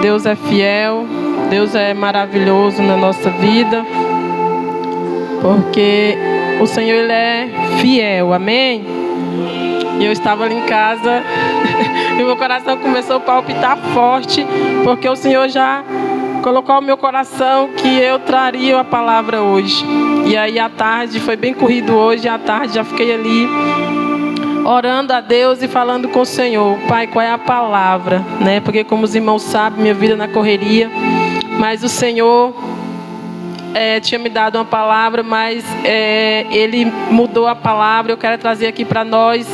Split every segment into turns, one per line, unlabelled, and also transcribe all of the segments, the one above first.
Deus é fiel, Deus é maravilhoso na nossa vida, porque o Senhor, Ele é fiel, amém? E eu estava ali em casa e meu coração começou a palpitar forte, porque o Senhor já colocou no meu coração que eu traria a palavra hoje. E aí à tarde, foi bem corrido hoje, à tarde já fiquei ali orando a Deus e falando com o Senhor: Pai, qual é a palavra, né? Porque como os irmãos sabem, minha vida na correria, mas o Senhor tinha me dado uma palavra, mas Ele mudou a palavra. Eu quero trazer aqui para nós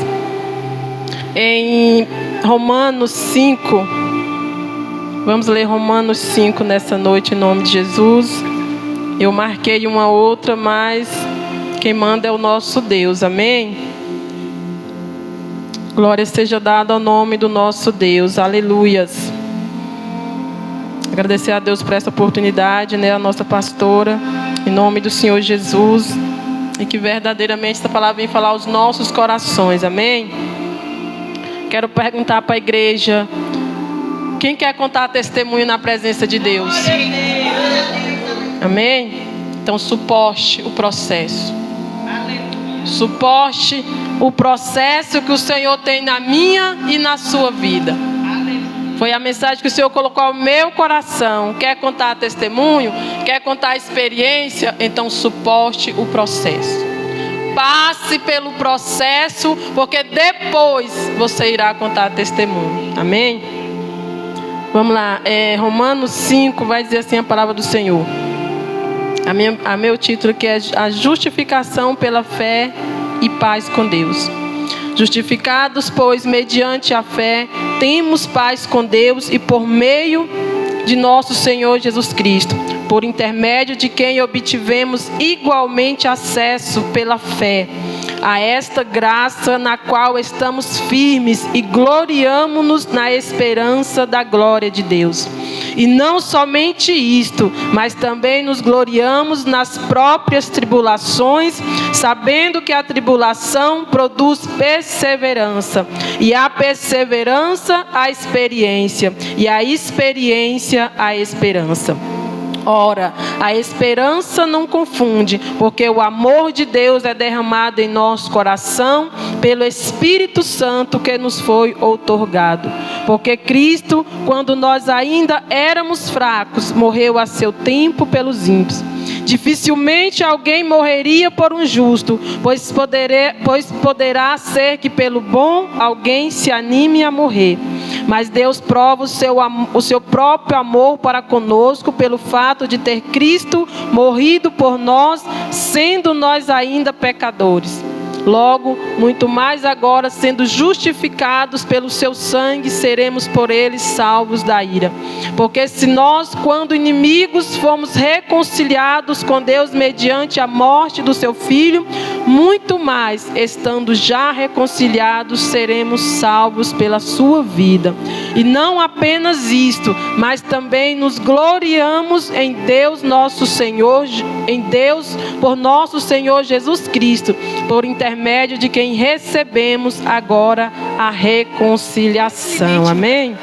em Romanos 5. Vamos ler Romanos 5 nessa noite em nome de Jesus. Eu marquei uma outra, mas quem manda é o nosso Deus, amém? Glória seja dada ao nome do nosso Deus, aleluias. Agradecer a Deus por essa oportunidade, né? A nossa pastora, em nome do Senhor Jesus, e que verdadeiramente essa palavra vem falar aos nossos corações, amém? Quero perguntar para a igreja: quem quer contar testemunho na presença de Deus? Amém? Então suporte o processo. Suporte o processo que o Senhor tem na minha e na sua vida. Foi a mensagem que o Senhor colocou ao meu coração. Quer contar testemunho? Quer contar experiência? Então suporte o processo. Passe pelo processo, porque depois você irá contar testemunho. Amém? Vamos lá, Romanos 5 vai dizer assim a palavra do Senhor. A meu título aqui é a justificação pela fé e paz com Deus. Justificados, pois, mediante a fé, temos paz com Deus e por meio de nosso Senhor Jesus Cristo, por intermédio de quem obtivemos igualmente acesso pela fé a esta graça na qual estamos firmes e gloriamo-nos na esperança da glória de Deus. E não somente isto, mas também nos gloriamos nas próprias tribulações, sabendo que a tribulação produz perseverança, e a perseverança, a experiência, e a experiência, a esperança. Ora, a esperança não confunde, porque o amor de Deus é derramado em nosso coração pelo Espírito Santo que nos foi outorgado. Porque Cristo, quando nós ainda éramos fracos, morreu a seu tempo pelos ímpios. Dificilmente alguém morreria por um justo, pois poderá ser que pelo bom alguém se anime a morrer. Mas Deus prova o seu próprio amor para conosco pelo fato de ter Cristo morrido por nós, sendo nós ainda pecadores. Logo, muito mais agora, sendo justificados pelo seu sangue, seremos por ele salvos da ira. Porque se nós, quando inimigos, fomos reconciliados com Deus mediante a morte do seu Filho, muito mais, estando já reconciliados, seremos salvos pela sua vida. E não apenas isto, mas também nos gloriamos em Deus nosso Senhor, em Deus por nosso Senhor Jesus Cristo, por intermédio de quem recebemos agora a reconciliação. Amém?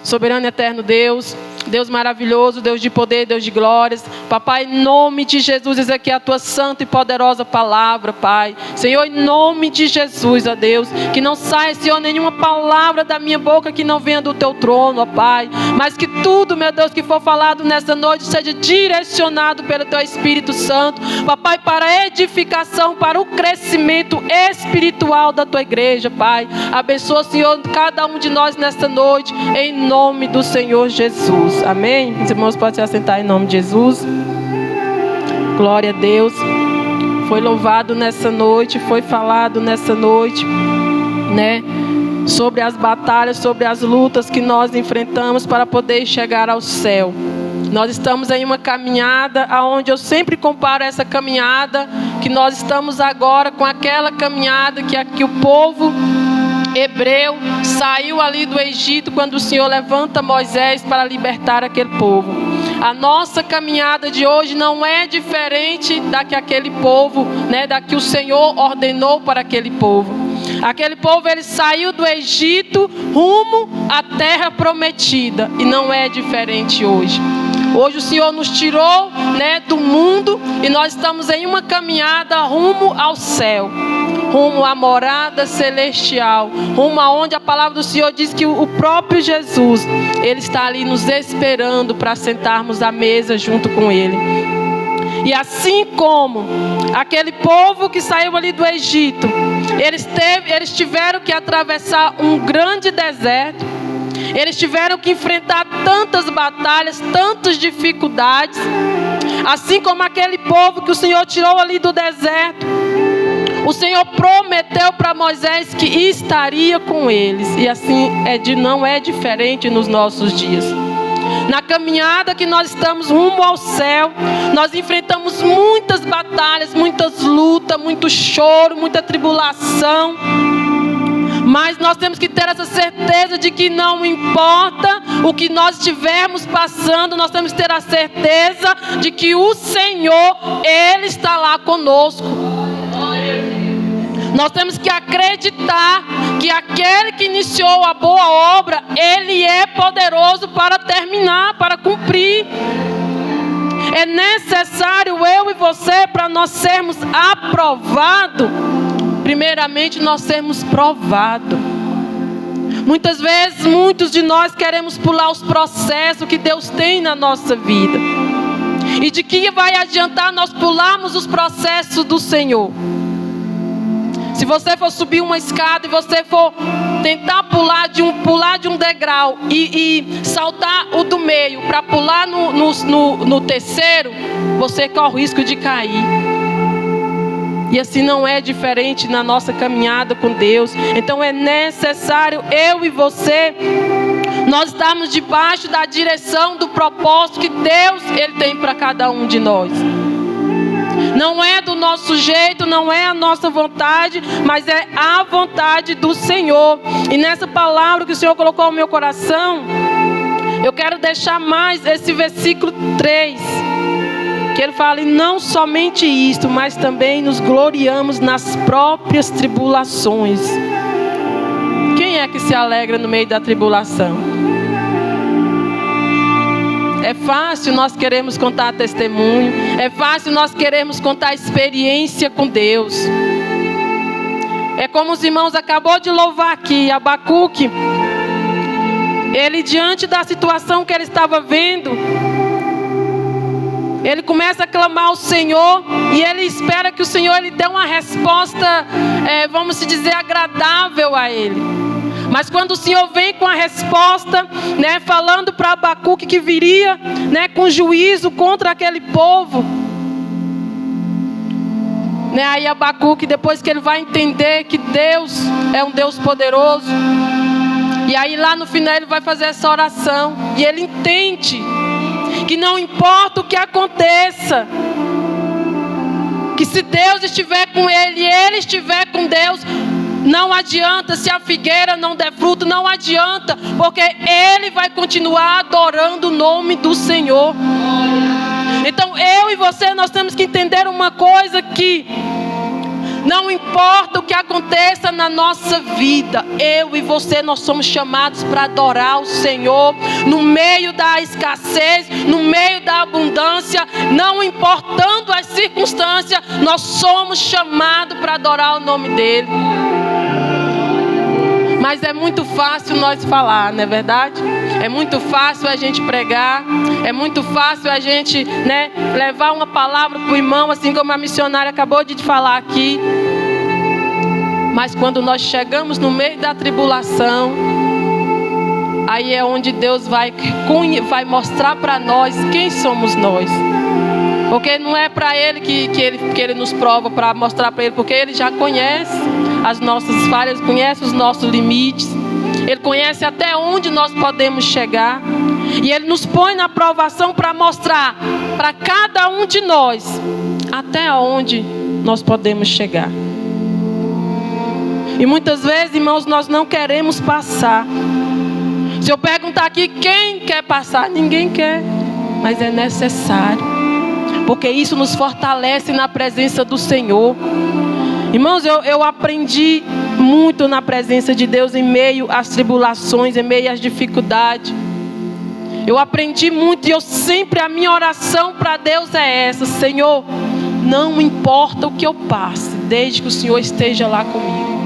Soberano e eterno Deus, Deus maravilhoso, Deus de poder, Deus de glórias, Papai, em nome de Jesus, eis aqui a tua santa e poderosa palavra, Pai. Senhor, em nome de Jesus, ó Deus, que não saia, Senhor, nenhuma palavra da minha boca que não venha do teu trono, ó Pai, mas que tudo, meu Deus, que for falado nessa noite seja direcionado pelo teu Espírito Santo, Papai, para a edificação, para o crescimento espiritual da tua igreja, Pai. Abençoa, Senhor, cada um de nós nesta noite, em nome do Senhor Jesus. Amém? Os irmãos podem se assentar em nome de Jesus. Glória a Deus. Foi louvado nessa noite, foi falado nessa noite, né? Sobre as batalhas, sobre as lutas que nós enfrentamos para poder chegar ao céu. Nós estamos em uma caminhada onde eu sempre comparo essa caminhada que nós estamos agora com aquela caminhada que o povo hebreu saiu ali do Egito quando o Senhor levanta Moisés para libertar aquele povo. A nossa caminhada de hoje não é diferente da que aquele povo, né, da que o Senhor ordenou para aquele povo. Aquele povo, ele saiu do Egito rumo à terra prometida. E não é diferente hoje. Hoje o Senhor nos tirou, do mundo, e nós estamos em uma caminhada rumo ao céu, rumo à morada celestial, rumo aonde a palavra do Senhor diz que o próprio Jesus, Ele está ali nos esperando para sentarmos à mesa junto com Ele. E assim como aquele povo que saiu ali do Egito, eles tiveram que atravessar um grande deserto, eles tiveram que enfrentar tantas batalhas, tantas dificuldades, assim como aquele povo que o Senhor tirou ali do deserto. O Senhor prometeu para Moisés que estaria com eles. E assim não é diferente nos nossos dias. Na caminhada que nós estamos rumo ao céu, nós enfrentamos muitas batalhas, muitas lutas, muito choro, muita tribulação. Mas nós temos que ter essa certeza de que não importa o que nós estivermos passando, nós temos que ter a certeza de que o Senhor, Ele está lá conosco. Nós temos que acreditar que aquele que iniciou a boa obra, Ele é poderoso para terminar, para cumprir. É necessário eu e você, para nós sermos aprovados, primeiramente nós sermos provados. Muitas vezes, muitos de nós queremos pular os processos que Deus tem na nossa vida. E de que vai adiantar nós pularmos os processos do Senhor? Se você for subir uma escada e você for tentar pular de um degrau e saltar o do meio para pular no terceiro, você corre o risco de cair. E assim não é diferente na nossa caminhada com Deus. Então é necessário eu e você, nós estarmos debaixo da direção, do propósito que Deus Ele tem para cada um de nós. Não é do nosso jeito, não é a nossa vontade, mas é a vontade do Senhor. E nessa palavra que o Senhor colocou no meu coração, eu quero deixar mais esse versículo 3, que ele fala: e não somente isto, mas também nos gloriamos nas próprias tribulações. Quem é que se alegra no meio da tribulação? É fácil nós queremos contar testemunho, é fácil nós queremos contar experiência com Deus. É como os irmãos acabou de louvar aqui, Abacuque. Ele, diante da situação que ele estava vendo, ele começa a clamar ao Senhor e ele espera que o Senhor lhe dê uma resposta, vamos dizer, agradável a ele. Mas quando o Senhor vem com a resposta, falando para Abacuque que viria, com juízo contra aquele povo, aí Abacuque, depois que ele vai entender que Deus é um Deus poderoso, e aí lá no final ele vai fazer essa oração, e ele entende que não importa o que aconteça, que se Deus estiver com ele e ele estiver com Deus, não adianta. Se a figueira não der fruto, não adianta, porque ele vai continuar adorando o nome do Senhor. Então eu e você, nós temos que entender uma coisa, que não importa o que aconteça na nossa vida, eu e você, nós somos chamados para adorar o Senhor, no meio da escassez, no meio da abundância, não importando as circunstâncias, nós somos chamados para adorar o nome dEle. Mas é muito fácil nós falar, não é verdade? É muito fácil a gente pregar, é muito fácil a gente, levar uma palavra para o irmão, assim como a missionária acabou de falar aqui. Mas quando nós chegamos no meio da tribulação, aí é onde Deus vai mostrar para nós quem somos nós. Porque não é para Ele que ele nos prova, para mostrar para Ele, porque Ele já conhece as nossas falhas, conhece os nossos limites, Ele conhece até onde nós podemos chegar, e Ele nos põe na provação para mostrar para cada um de nós até onde nós podemos chegar. E muitas vezes, irmãos, nós não queremos passar. Se eu perguntar aqui, quem quer passar? Ninguém quer, mas é necessário, porque isso nos fortalece na presença do Senhor. Irmãos, eu aprendi muito na presença de Deus em meio às tribulações, em meio às dificuldades. Eu aprendi muito e a minha oração para Deus é essa: Senhor, não importa o que eu passe, desde que o Senhor esteja lá comigo.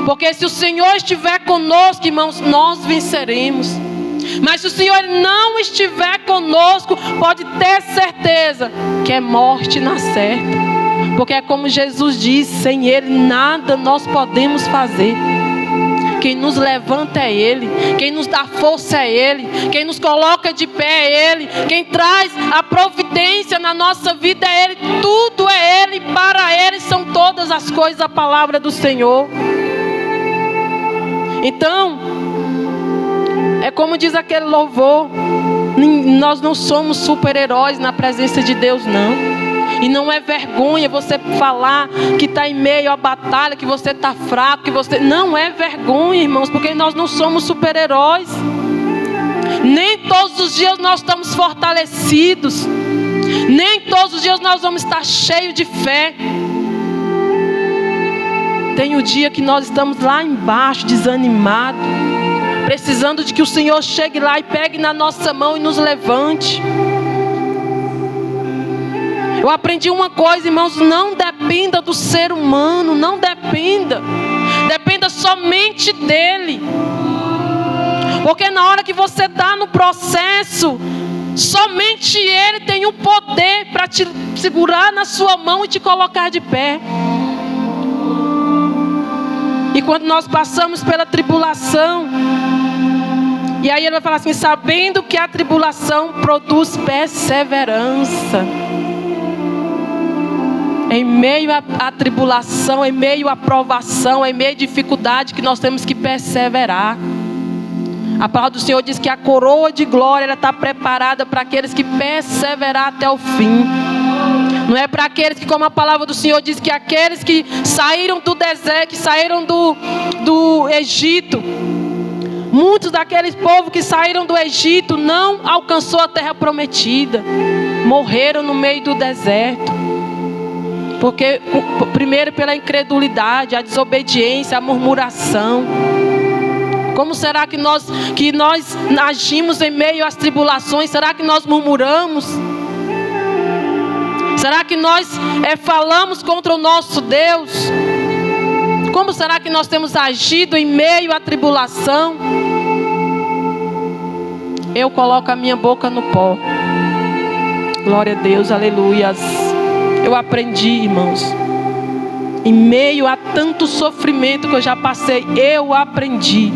Porque se o Senhor estiver conosco, irmãos, nós venceremos. Mas se o Senhor não estiver conosco, pode ter certeza que é morte na certa. Porque é como Jesus disse: sem Ele nada nós podemos fazer. Quem nos levanta é Ele, quem nos dá força é Ele, quem nos coloca de pé é Ele, quem traz a providência na nossa vida é Ele. Tudo é Ele, para Ele são todas as coisas, a palavra do Senhor. Então, é como diz aquele louvor: nós não somos super-heróis na presença de Deus, não. E não é vergonha você falar que está em meio à batalha, que você está fraco, que você... Não é vergonha, irmãos, porque nós não somos super-heróis. Nem todos os dias nós estamos fortalecidos. Nem todos os dias nós vamos estar cheios de fé. Tem o dia que nós estamos lá embaixo, desanimados, precisando de que o Senhor chegue lá e pegue na nossa mão e nos levante. Eu aprendi uma coisa, irmãos: não dependa do ser humano, não dependa. Dependa somente dEle. Porque na hora que você está no processo, somente Ele tem o poder para te segurar na sua mão e te colocar de pé. E quando nós passamos pela tribulação, e aí Ele vai falar assim: sabendo que a tribulação produz perseverança. Em meio à tribulação, em meio à provação, em meio à dificuldade, que nós temos que perseverar. A palavra do Senhor diz que a coroa de glória ela está preparada para aqueles que perseverar até o fim. Não é para aqueles que, como a palavra do Senhor diz, que aqueles que saíram do deserto, que saíram do Egito. Muitos daqueles povos que saíram do Egito não alcançou a terra prometida. Morreram no meio do deserto. Porque primeiro pela incredulidade, a desobediência, a murmuração. Como será que nós agimos em meio às tribulações? Será que nós murmuramos? Será que nós falamos contra o nosso Deus? Como será que nós temos agido em meio à tribulação? Eu coloco a minha boca no pó. Glória a Deus, aleluias. Eu aprendi, irmãos, em meio a tanto sofrimento que eu já passei, eu aprendi.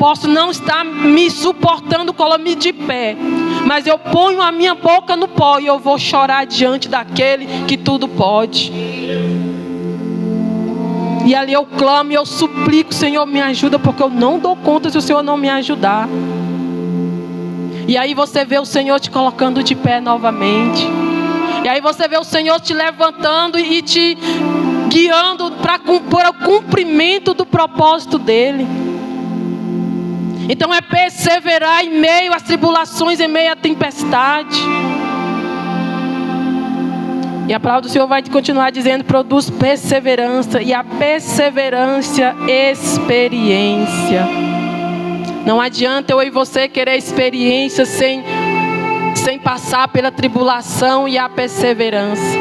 Posso não estar me suportando, colando-me de pé, mas eu ponho a minha boca no pó e eu vou chorar diante daquele que tudo pode. E ali eu clamo e eu suplico: Senhor, me ajuda, porque eu não dou conta se o Senhor não me ajudar. E aí você vê o Senhor te colocando de pé novamente. E aí você vê o Senhor te levantando e te guiando para o cumprimento do propósito dEle. Então é perseverar em meio às tribulações, em meio à tempestade. E a palavra do Senhor vai continuar dizendo: produz perseverança, e a perseverança, experiência. Não adianta eu e você querer experiência sem passar pela tribulação e a perseverança.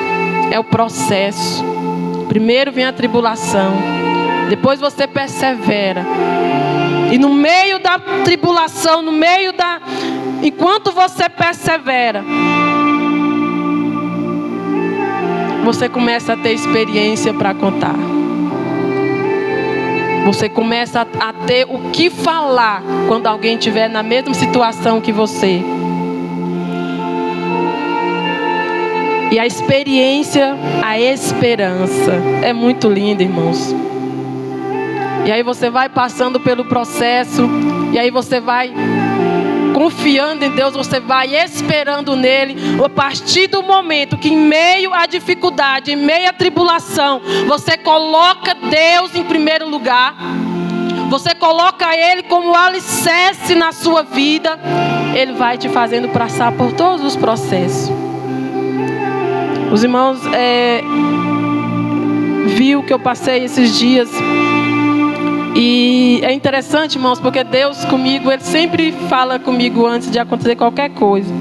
É o processo. Primeiro vem a tribulação, depois você persevera. E no meio da tribulação, enquanto você persevera, você começa a ter experiência para contar. Você começa a ter o que falar quando alguém estiver na mesma situação que você. E a experiência, a esperança. É muito lindo, irmãos. E aí você vai passando pelo processo. E aí você vai confiando em Deus. Você vai esperando nele. A partir do momento que, em meio à dificuldade, em meio à tribulação, você coloca Deus em primeiro lugar. Você coloca Ele como alicerce na sua vida. Ele vai te fazendo passar por todos os processos. Os irmãos, viu o que eu passei esses dias. E é interessante, irmãos, porque Deus comigo, Ele sempre fala comigo antes de acontecer qualquer coisa.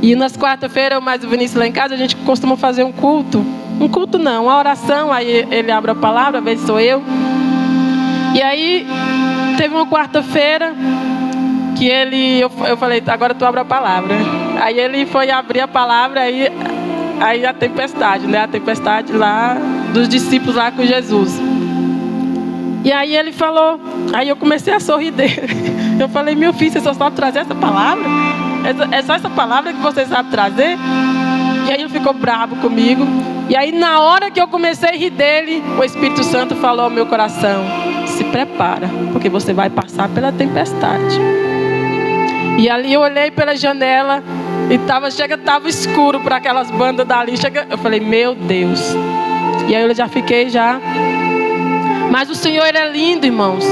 E nas quarta-feiras, eu mais o Vinícius lá em casa, a gente costuma fazer um culto. Um culto não, uma oração. Aí ele abre a palavra, às vezes sou eu. E aí, teve uma quarta-feira que eu falei, agora tu abre a palavra. Aí ele foi abrir a palavra, aí a tempestade, né? A tempestade lá dos discípulos lá com Jesus. E aí ele falou, aí eu comecei a sorrir dele. Eu falei, meu filho, você só sabe trazer essa palavra? É só essa palavra que você sabe trazer? E aí ele ficou bravo comigo. E aí na hora que eu comecei a rir dele, o Espírito Santo falou ao meu coração, se prepara, porque você vai passar pela tempestade. E ali eu olhei pela janela e tava escuro para aquelas bandas dali. Eu falei, meu Deus. E aí eu já fiquei Mas o Senhor, Ele é lindo, irmãos.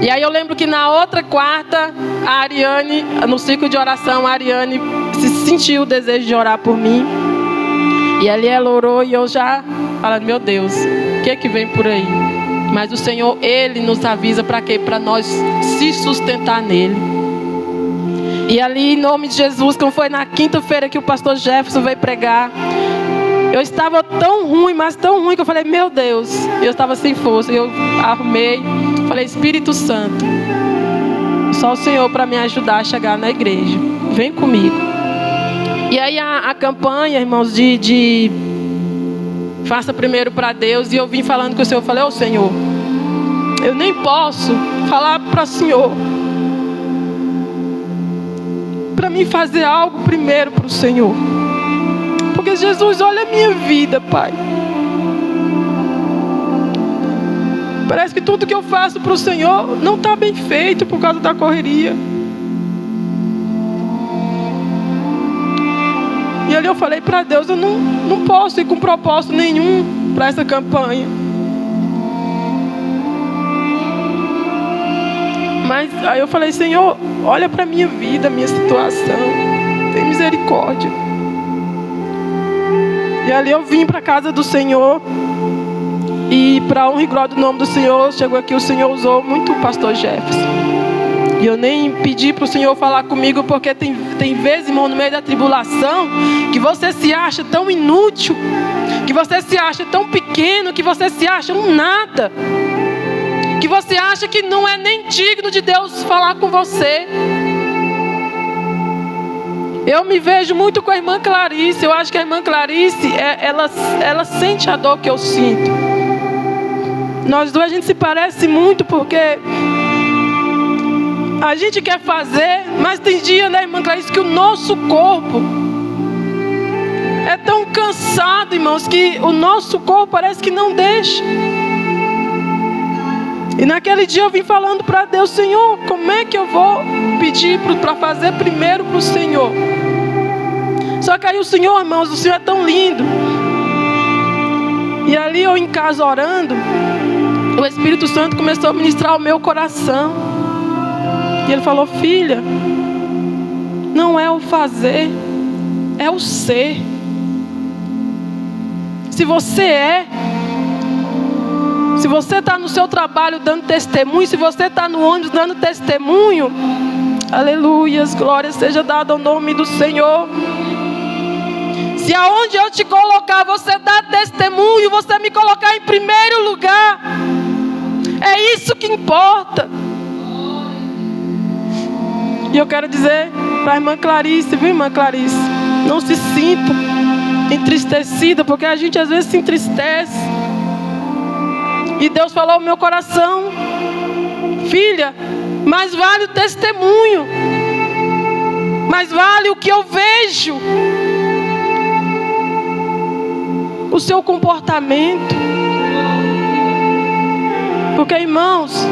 E aí eu lembro que na outra quarta, a Ariane, no ciclo de oração, a Ariane sentiu o desejo de orar por mim. E ali ela orou e eu já falando, meu Deus, o que é que vem por aí? Mas o Senhor, Ele nos avisa para quê? Para nós se sustentar nele. E ali, em nome de Jesus, como foi na quinta-feira que o pastor Jefferson veio pregar, eu estava tão ruim, mas tão ruim, que eu falei, meu Deus, eu estava sem força. Eu arrumei, falei, Espírito Santo, só o Senhor para me ajudar a chegar na igreja, vem comigo. E aí a campanha, irmãos, de faça primeiro para Deus, e eu vim falando com o Senhor, eu falei, Senhor, eu nem posso falar para o Senhor, para mim fazer algo primeiro para o Senhor. Porque Jesus, olha a minha vida, Pai. Parece que tudo que eu faço para o Senhor não está bem feito por causa da correria. E ali eu falei para Deus, eu não posso ir com propósito nenhum para essa campanha. Mas aí eu falei, Senhor, olha para a minha vida, minha situação. Tem misericórdia. E ali eu vim para a casa do Senhor. E para a honra e glória do nome do Senhor, chegou aqui, o Senhor usou muito o pastor Jefferson. E eu nem pedi para o Senhor falar comigo, porque tem vezes, irmão, no meio da tribulação, que você se acha tão inútil, que você se acha tão pequeno, que você se acha um nada, que você acha que não é nem digno de Deus falar com você. Eu me vejo muito com a irmã Clarice. Eu acho que a irmã Clarice, ela sente a dor que eu sinto. Nós duas, a gente se parece muito, porque a gente quer fazer, mas tem dia, né, irmã Clarice, que o nosso corpo é tão cansado, irmãos, que o nosso corpo parece que não deixa. E naquele dia eu vim falando para Deus, Senhor, como é que eu vou pedir para fazer primeiro para o Senhor? Só que aí o Senhor, irmãos, o Senhor é tão lindo. E ali eu em casa orando, o Espírito Santo começou a ministrar o meu coração. E Ele falou, filha, não é o fazer, é o ser. Se você está no seu trabalho dando testemunho, se você está no ônibus dando testemunho, aleluias, glória seja dada ao nome do Senhor. Se aonde eu te colocar, você dá testemunho, você me colocar em primeiro lugar, é isso que importa. E eu quero dizer para a irmã Clarice, viu, irmã Clarice, não se sinta entristecida, porque a gente às vezes se entristece. E Deus falou ao meu coração, filha, mais vale o testemunho, mais vale o que eu vejo, o seu comportamento. Porque, irmãos,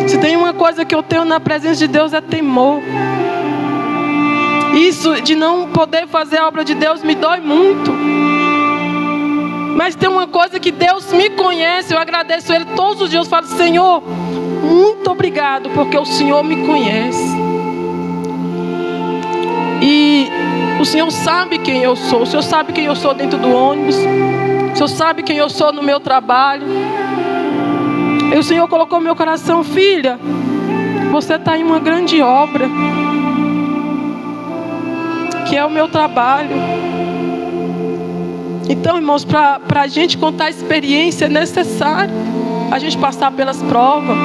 se tem uma coisa que eu tenho na presença de Deus, é temor. Isso de não poder fazer a obra de Deus me dói muito. Mas tem uma coisa que Deus me conhece, eu agradeço Ele todos os dias. Eu falo, Senhor, muito obrigado, porque o Senhor me conhece. E o Senhor sabe quem eu sou. O Senhor sabe quem eu sou dentro do ônibus. O Senhor sabe quem eu sou no meu trabalho. E o Senhor colocou no meu coração: filha, você está em uma grande obra, que é o meu trabalho. Então, irmãos, para a gente contar a experiência, é necessário a gente passar pelas provas.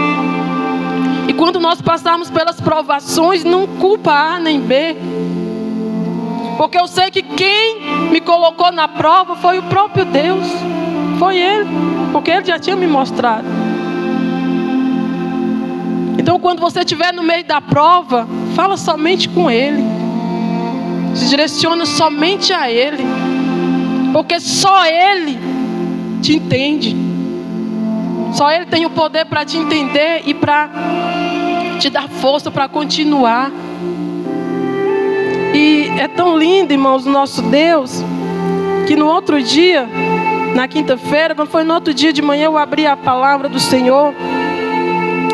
E quando nós passarmos pelas provações, não culpa A nem B. Porque eu sei que quem me colocou na prova foi o próprio Deus. Foi Ele. Porque Ele já tinha me mostrado. Então, quando você estiver no meio da prova, fala somente com Ele. Se direciona somente a Ele. Porque só Ele te entende. Só Ele tem o poder para te entender e para te dar força para continuar. E é tão lindo, irmãos, o nosso Deus, que no outro dia, na quinta-feira, quando foi no outro dia de manhã, eu abri a palavra do Senhor.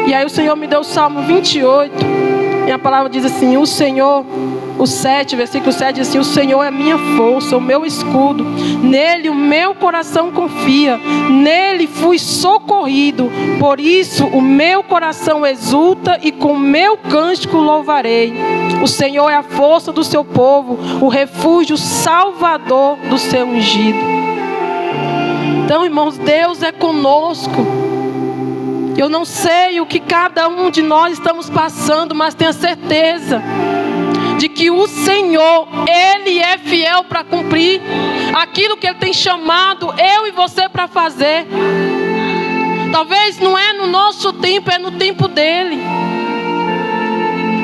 E aí o Senhor me deu o Salmo 28. E a palavra diz assim: o Senhor, o 7, versículo 7 diz assim: o Senhor é minha força, o meu escudo. Nele o meu coração confia. Nele fui socorrido. Por isso o meu coração exulta e com meu cântico louvarei. O Senhor é a força do seu povo, o refúgio salvador do seu ungido. Então, irmãos, Deus é conosco. Eu não sei o que cada um de nós estamos passando, mas tenha certeza de que o Senhor, Ele é fiel para cumprir aquilo que Ele tem chamado eu e você para fazer. Talvez não é no nosso tempo, é no tempo dEle.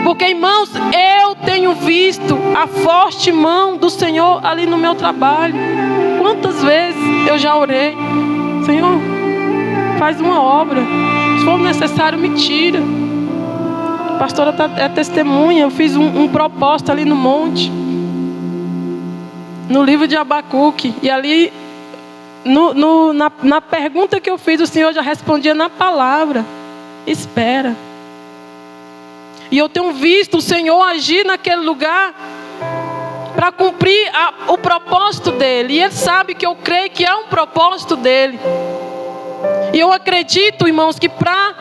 Porque, irmãos, eu tenho visto a forte mão do Senhor ali no meu trabalho. Quantas vezes eu já orei: Senhor, faz uma obra. Se for necessário, me tira. A pastora é testemunha. Eu fiz um propósito ali no monte, no livro de Abacuque. E ali, na pergunta que eu fiz, o Senhor já respondia na palavra: espera. E eu tenho visto o Senhor agir naquele lugar para cumprir o propósito dEle. E Ele sabe que eu creio que é um propósito dEle. E eu acredito, irmãos, que para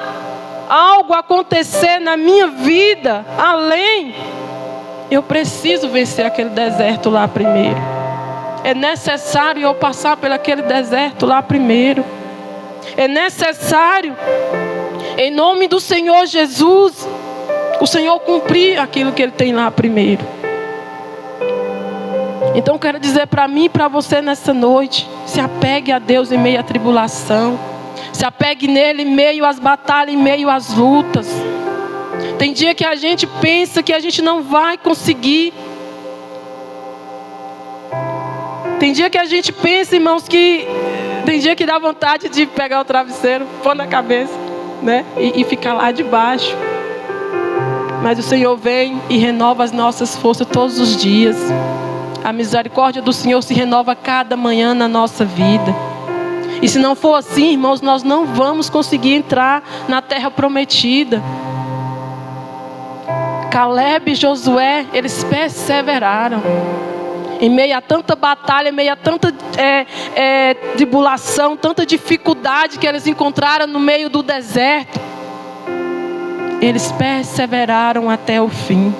algo acontecer na minha vida, além, eu preciso vencer aquele deserto lá primeiro. É necessário eu passar por aquele deserto lá primeiro. É necessário, em nome do Senhor Jesus, o Senhor cumprir aquilo que Ele tem lá primeiro. Então eu quero dizer para mim e para você nessa noite: se apegue a Deus em meio à tribulação. Se apegue nele em meio às batalhas, em meio às lutas. Tem dia que a gente pensa que a gente não vai conseguir. Tem dia que a gente pensa, irmãos, que tem dia que dá vontade de pegar o travesseiro, pôr na cabeça, né? E ficar lá debaixo. Mas o Senhor vem e renova as nossas forças todos os dias. A misericórdia do Senhor se renova cada manhã na nossa vida. E se não for assim, irmãos, nós não vamos conseguir entrar na terra prometida. Caleb e Josué, eles perseveraram. Em meio a tanta batalha, em meio a tanta tribulação, tanta dificuldade que eles encontraram no meio do deserto, eles perseveraram até o fim.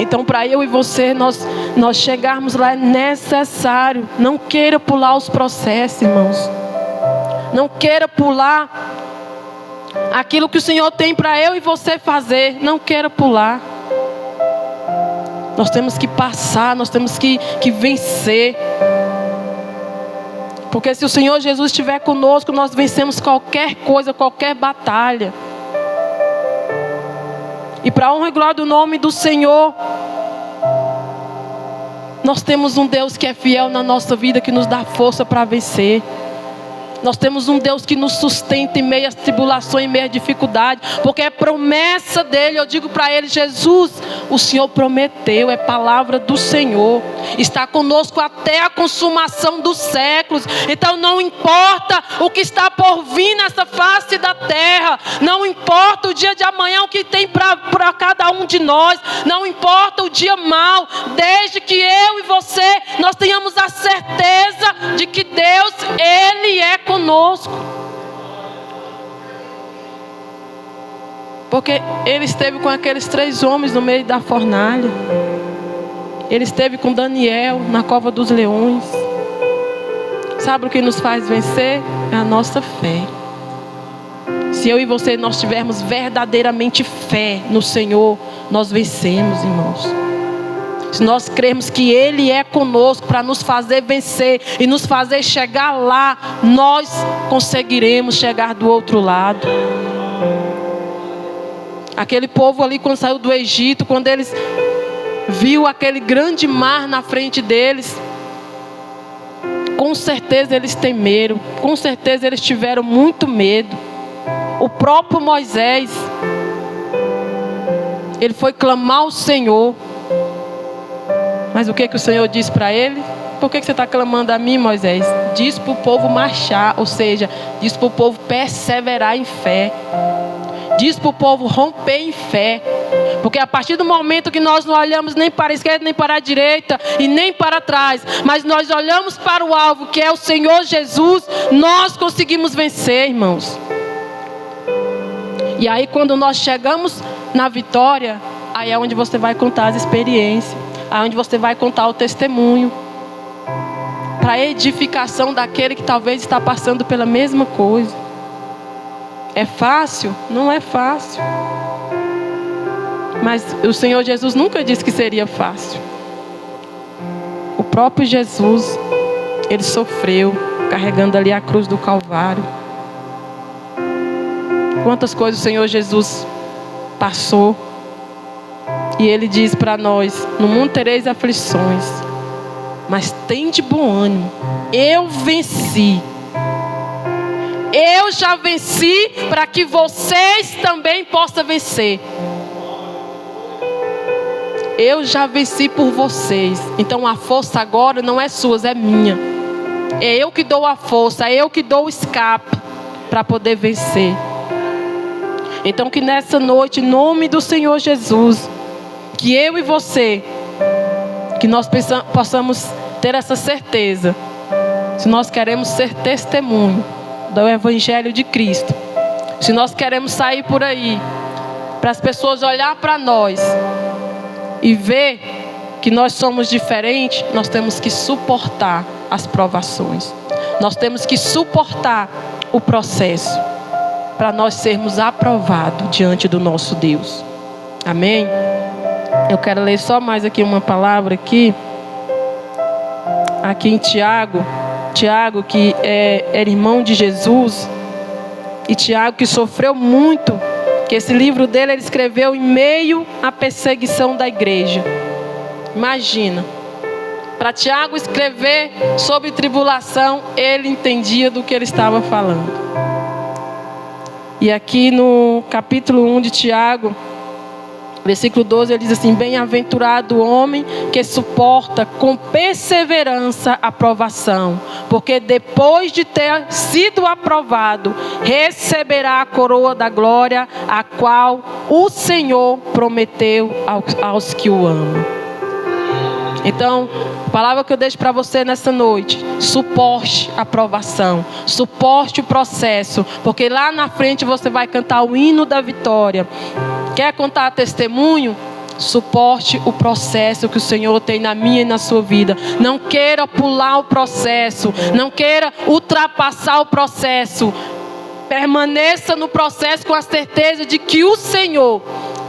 Então, para eu e você, nós chegarmos lá, é necessário. Não queira pular os processos, irmãos. Não queira pular aquilo que o Senhor tem para eu e você fazer. Não queira pular. Nós temos que passar, nós temos que vencer. Porque se o Senhor Jesus estiver conosco, nós vencemos qualquer coisa, qualquer batalha. E para a honra e glória do nome do Senhor, nós temos um Deus que é fiel na nossa vida, que nos dá força para vencer. Nós temos um Deus que nos sustenta em meio às tribulações, em meio à dificuldade. Porque é promessa dele, eu digo para ele: Jesus, o Senhor prometeu, é palavra do Senhor. Está conosco até a consumação dos séculos. Então não importa o que está por vir nessa face da terra. Não importa o dia de amanhã, o que tem para cada um de nós. Não importa o dia mau. Desde que eu e você, nós tenhamos a certeza de que Deus, Ele é conosco. Porque Ele esteve com aqueles 3 homens no meio da fornalha. Ele esteve com Daniel na cova dos leões. Sabe o que nos faz vencer? É a nossa fé. Se eu e você nós tivermos verdadeiramente fé no Senhor, nós vencemos, irmãos. Se nós cremos que Ele é conosco para nos fazer vencer e nos fazer chegar lá, nós conseguiremos chegar do outro lado. Aquele povo ali, quando saiu do Egito, quando eles viu aquele grande mar na frente deles, com certeza eles temeram, com certeza eles tiveram muito medo. O próprio Moisés, ele foi clamar ao Senhor, mas o que o Senhor disse para ele? Por que você está clamando a mim, Moisés? Diz para o povo marchar, ou seja, diz para o povo perseverar em fé. Diz para o povo romper em fé. Porque a partir do momento que nós não olhamos nem para a esquerda, nem para a direita e nem para trás, mas nós olhamos para o alvo, que é o Senhor Jesus, nós conseguimos vencer, irmãos. E aí quando nós chegamos na vitória, aí é onde você vai contar as experiências, aí é onde você vai contar o testemunho, para edificação daquele que talvez está passando pela mesma coisa. É fácil? Não é fácil. Mas o Senhor Jesus nunca disse que seria fácil. O próprio Jesus, Ele sofreu, carregando ali a cruz do Calvário. Quantas coisas o Senhor Jesus passou. E Ele diz para nós: no mundo tereis aflições, mas tende bom ânimo. Eu venci. Eu já venci para que vocês também possam vencer. Eu já venci por vocês. Então a força agora não é sua, é minha. É eu que dou a força, é eu que dou o escape para poder vencer. Então que nessa noite, em nome do Senhor Jesus, que eu e você, que nós possamos ter essa certeza. Se nós queremos ser testemunho do Evangelho de Cristo, se nós queremos sair por aí, para as pessoas olhar para nós e ver que nós somos diferentes, nós temos que suportar as provações. Nós temos que suportar o processo, para nós sermos aprovados diante do nosso Deus. Amém? Eu quero ler só mais aqui uma palavra aqui em Tiago. Tiago, que era irmão de Jesus, e Tiago que sofreu muito, que esse livro dele ele escreveu em meio à perseguição da igreja. Imagina, para Tiago escrever sobre tribulação, ele entendia do que ele estava falando. E aqui no capítulo 1 de Tiago, versículo 12, ele diz assim: bem-aventurado o homem que suporta com perseverança a provação, porque depois de ter sido aprovado, receberá a coroa da glória, a qual o Senhor prometeu aos que o amam. Então, a palavra que eu deixo para você nessa noite: suporte a provação, suporte o processo, porque lá na frente você vai cantar o hino da vitória. Quer contar testemunho? Suporte o processo que o Senhor tem na minha e na sua vida. Não queira pular o processo, não queira ultrapassar o processo. Permaneça no processo com a certeza de que o Senhor,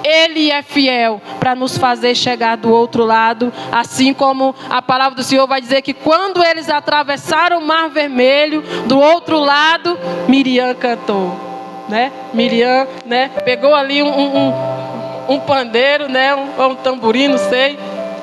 Ele é fiel para nos fazer chegar do outro lado. Assim como a palavra do Senhor vai dizer que quando eles atravessaram o Mar Vermelho, do outro lado, Miriam cantou, né? Miriam, né? Pegou ali um pandeiro, né? Um tamborim, não sei.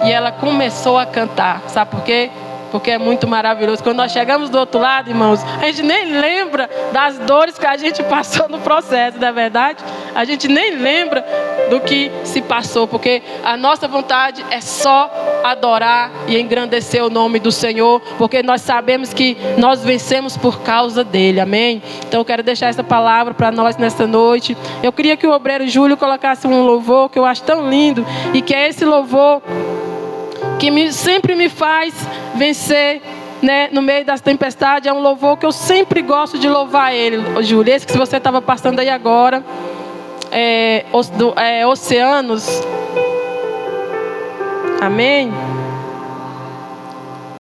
E ela começou a cantar. Sabe por quê? porque é muito maravilhoso. Quando nós chegamos do outro lado, irmãos, a gente nem lembra das dores que a gente passou no processo, não é verdade? A gente nem lembra do que se passou, porque a nossa vontade é só adorar e engrandecer o nome do Senhor, porque nós sabemos que nós vencemos por causa dele, amém? Então eu quero deixar essa palavra para nós nesta noite. Eu queria que o obreiro Júlio colocasse um louvor que eu acho tão lindo, e que é esse louvor que sempre me faz vencer, né, no meio das tempestades. É um louvor que eu sempre gosto de louvar ele, Júlio. Esse que você estava passando aí agora, Oceanos. Amém?